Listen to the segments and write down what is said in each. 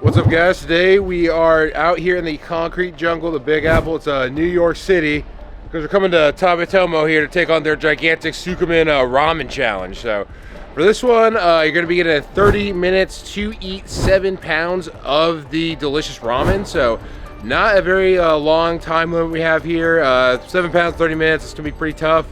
What's up, guys? Today we are out here in the concrete jungle, the Big Apple. It's New York City, because we're coming to Tabitomo here to take on their gigantic Sukumen ramen challenge. So for this one, you're going to be getting 30 minutes to eat 7 pounds of the delicious ramen. So not a very long time limit we have here. 7 pounds, 30 minutes. It's going to be pretty tough.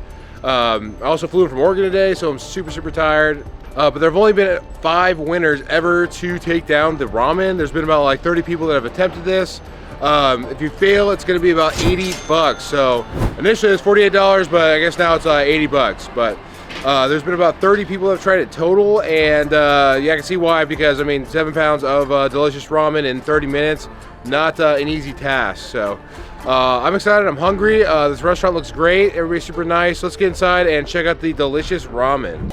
I also flew in from Oregon today, so I'm super tired. But there have only been 5 winners ever to take down the ramen. There's been about like 30 people that have attempted this. If you fail, it's going to be about 80 bucks. So initially it was $48, but I guess now it's 80 bucks. But there's been about 30 people that have tried it total, and yeah, I can see why, because I mean 7 pounds of delicious ramen in 30 minutes, not an easy task. So I'm excited, I'm hungry. This restaurant looks great, everybody's super nice. Let's get inside and check out the delicious ramen.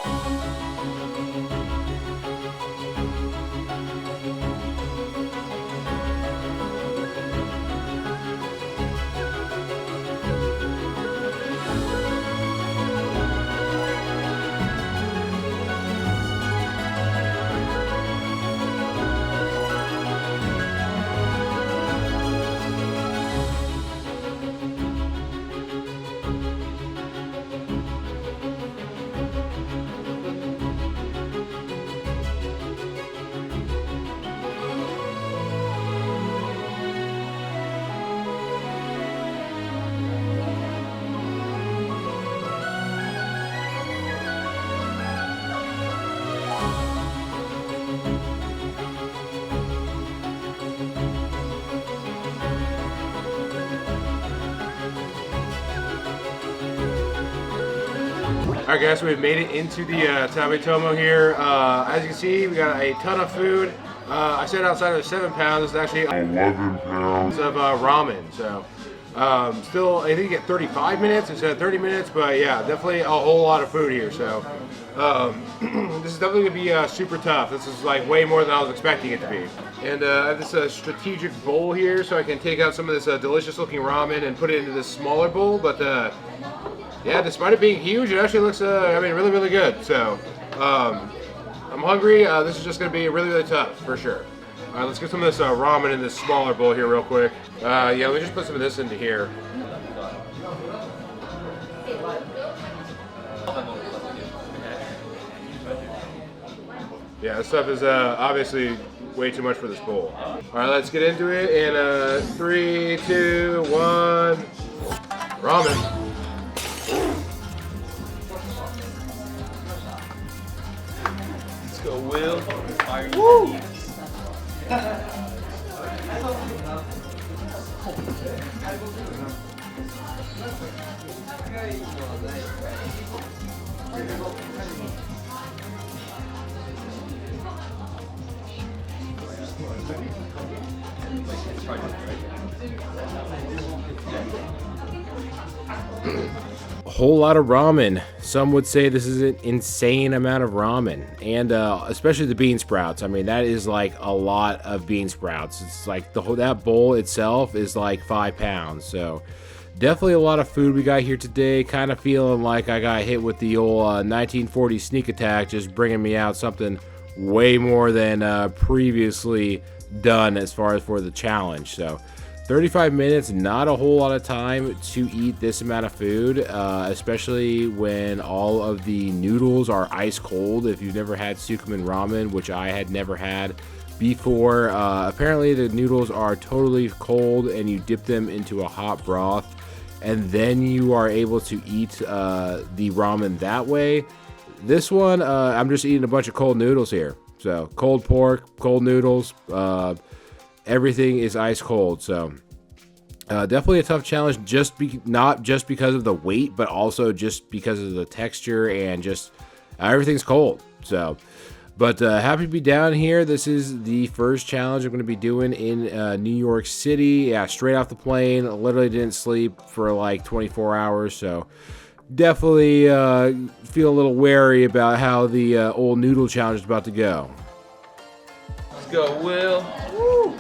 Alright guys, we've made it into the Tabitomo here. As you can see, we got a ton of food. I said outside of 7 pounds, it's actually 11 pounds of ramen. So still, I think you get 35 minutes instead of 30 minutes, but yeah, definitely a whole lot of food here. So this is definitely gonna be super tough. This is like way more than I was expecting it to be. And I have this strategic bowl here, so I can take out some of this delicious looking ramen and put it into this smaller bowl. But yeah, despite it being huge, it actually looks, I mean, really good. So, I'm hungry. This is just going to be really tough, for sure. All right, let's get some of this ramen in this smaller bowl here real quick. Yeah, let me just put some of this into here. Yeah, this stuff is obviously way too much for this bowl. All right, let's get into it in 3, 2, 1, ramen. Go, Will. Woo! A whole lot of ramen. Some would say this is an insane amount of ramen, and especially the bean sprouts. I mean, that is like a lot of bean sprouts. It's like that bowl itself is like 5 pounds. So definitely a lot of food we got here today. Kind of feeling like I got hit with the old 1940 sneak attack, just bringing me out something way more than previously done as far as for the challenge. So 35 minutes, not a whole lot of time to eat this amount of food, especially when all of the noodles are ice cold. If you've never had Sukumen ramen, which I had never had before, apparently the noodles are totally cold and you dip them into a hot broth and then you are able to eat the ramen that way. This one, I'm just eating a bunch of cold noodles here. So cold pork, cold noodles, everything is ice cold. So definitely a tough challenge, not just because of the weight, but also just because of the texture and just everything's cold. So but happy to be down here. This is the first challenge I'm going to be doing in New York City. Yeah, straight off the plane. Literally didn't sleep for like 24 hours. So definitely feel a little wary about how the old noodle challenge is about to go. Let's go, Will. Woo!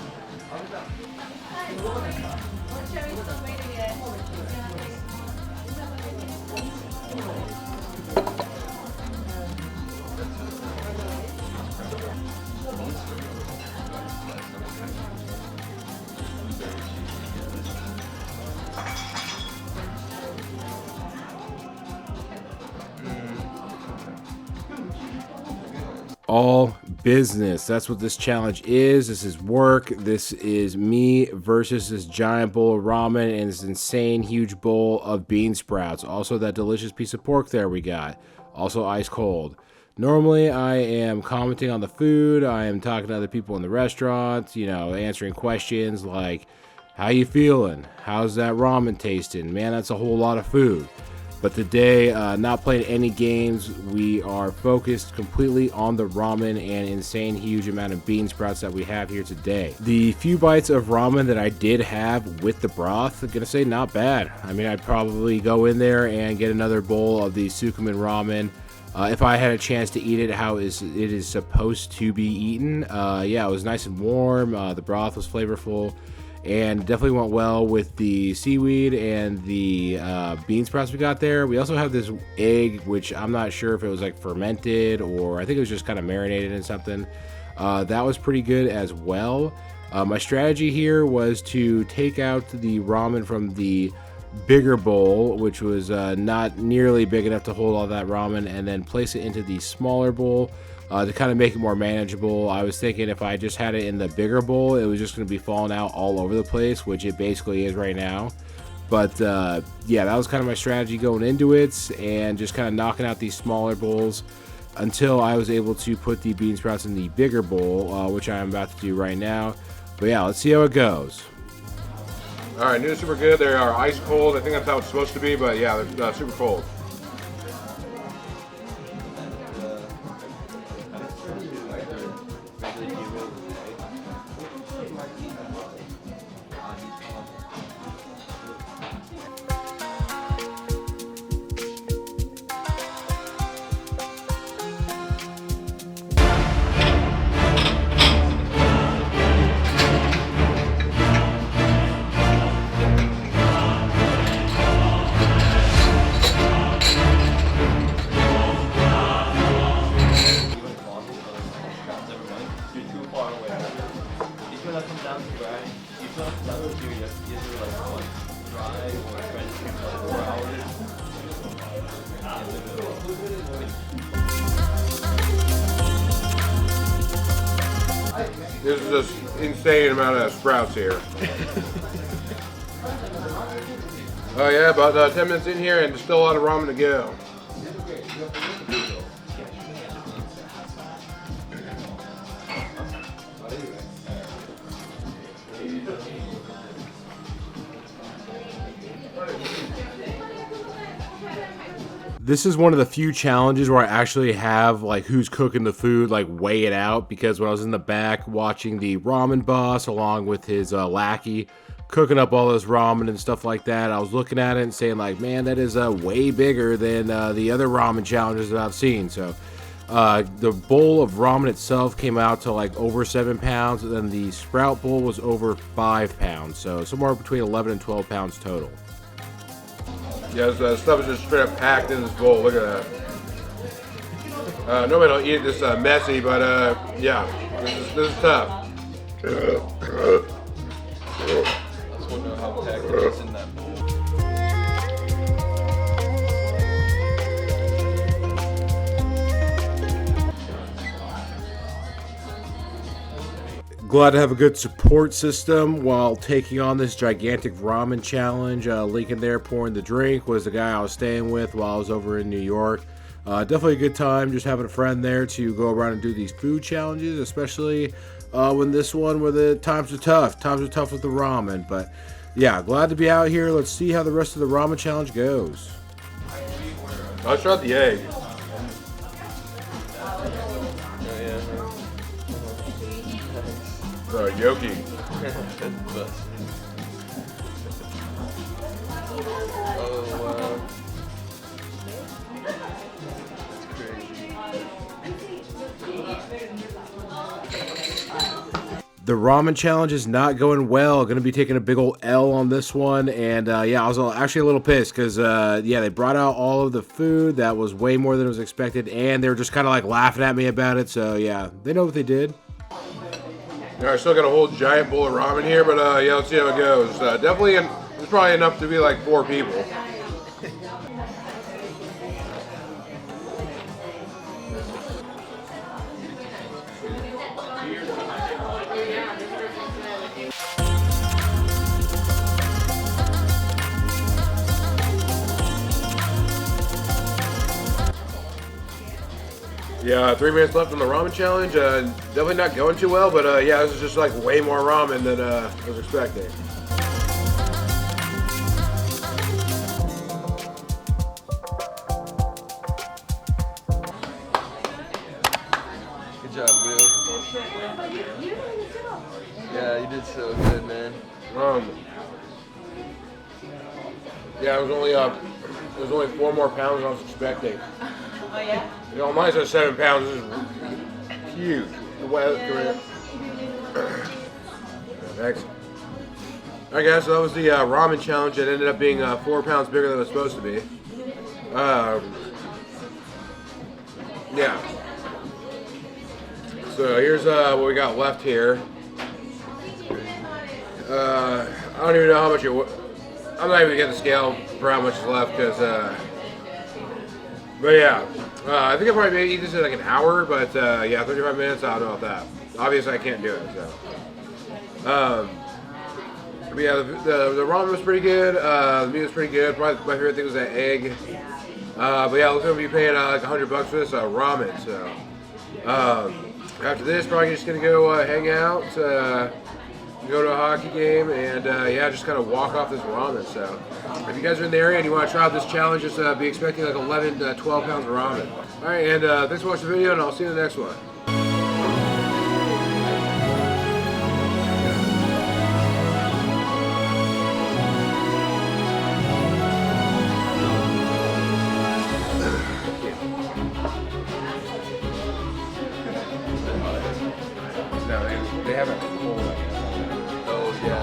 all business. That's what this challenge is. This is work. This is me versus this giant bowl of ramen and this insane huge bowl of bean sprouts. Also that delicious piece of pork there we got. Also ice cold. Normally I am commenting on the food. I am talking to other people in the restaurant, you know, answering questions like, how you feeling? How's that ramen tasting? Man, that's a whole lot of food. But today, not playing any games, we are focused completely on the ramen and insane huge amount of bean sprouts that we have here today. The few bites of ramen that I did have with the broth, I'm gonna say not bad. I mean, I'd probably go in there and get another bowl of the Sukumen ramen if I had a chance to eat it how it is supposed to be eaten. Yeah, it was nice and warm. The broth was flavorful. And definitely went well with the seaweed and the bean sprouts we got there. We also have this egg, which I'm not sure if it was like fermented or I think it was just kind of marinated in something. That was pretty good as well. My strategy here was to take out the ramen from the bigger bowl, which was not nearly big enough to hold all that ramen, and then place it into the smaller bowl. To kind of make it more manageable. I was thinking if I just had it in the bigger bowl, it was just going to be falling out all over the place, which it basically is right now. But yeah, that was kind of my strategy going into it, and just kind of knocking out these smaller bowls until I was able to put the bean sprouts in the bigger bowl, which I'm about to do right now. But yeah, let's see how it goes. All right, new super good. They are ice cold. I think that's how it's supposed to be, but yeah, they're super cold. This is just insane amount of sprouts here. Oh yeah, about 10 minutes in here and there's still a lot of ramen to go. This is one of the few challenges where I actually have like who's cooking the food, like weigh it out, because when I was in the back watching the ramen boss along with his lackey cooking up all this ramen and stuff like that, I was looking at it and saying like, man, that is way bigger than the other ramen challenges that I've seen. So the bowl of ramen itself came out to like over 7 pounds, and then the sprout bowl was over 5 pounds. So somewhere between 11 and 12 pounds total. Yeah, this stuff is just straight up packed in this bowl. Look at that. Normally I don't eat it this messy, but yeah, this is tough. Just wonder how packed it is in that bowl. Glad to have a good support system while taking on this gigantic ramen challenge. Lincoln there pouring the drink was the guy I was staying with while I was over in New York. Definitely a good time just having a friend there to go around and do these food challenges, especially when this one where the times are tough. Times are tough with the ramen. But yeah, glad to be out here. Let's see how the rest of the ramen challenge goes. I'll try the egg. Yoki. Oh wow. That's crazy. The ramen challenge is not going well. Going to be taking a big old L on this one. And yeah, I was actually a little pissed because yeah, they brought out all of the food that was way more than was expected, and they were just kind of like laughing at me about it. So yeah, they know what they did. All right, still got a whole giant bowl of ramen here, but yeah, let's see how it goes. Definitely, it's probably enough to be like 4 people. Yeah, 3 minutes left on the ramen challenge. Definitely not going too well, but yeah, this is just like way more ramen than I was expecting. Good job, Will. Yeah, you did so good, man. Yeah, it was only 4 more pounds than I was expecting. Oh yeah? You know, mine's at 7 pounds. This is huge. Well, thanks. Alright guys, so that was the ramen challenge. It ended up being 4 pounds bigger than it was supposed to be. Yeah. So here's what we got left here. I don't even know how much I'm not even gonna get the scale for how much is left because, but yeah, I think I probably made eat this in like an hour, but yeah, 35 minutes. I don't know about that. Obviously, I can't do it. So, but yeah, the ramen was pretty good. The meat was pretty good. Probably my favorite thing was that egg. But yeah, looks like we'll be paying like $100 for this ramen. So, after this, probably just gonna go hang out. Go to a hockey game and yeah, just kind of walk off this ramen. So if you guys are in the area and you want to try out this challenge, just be expecting like 11 to 12 pounds of ramen. All right, and thanks for watching the video, and I'll see you in the next one. No, they have a cold, I guess. Oh, yeah.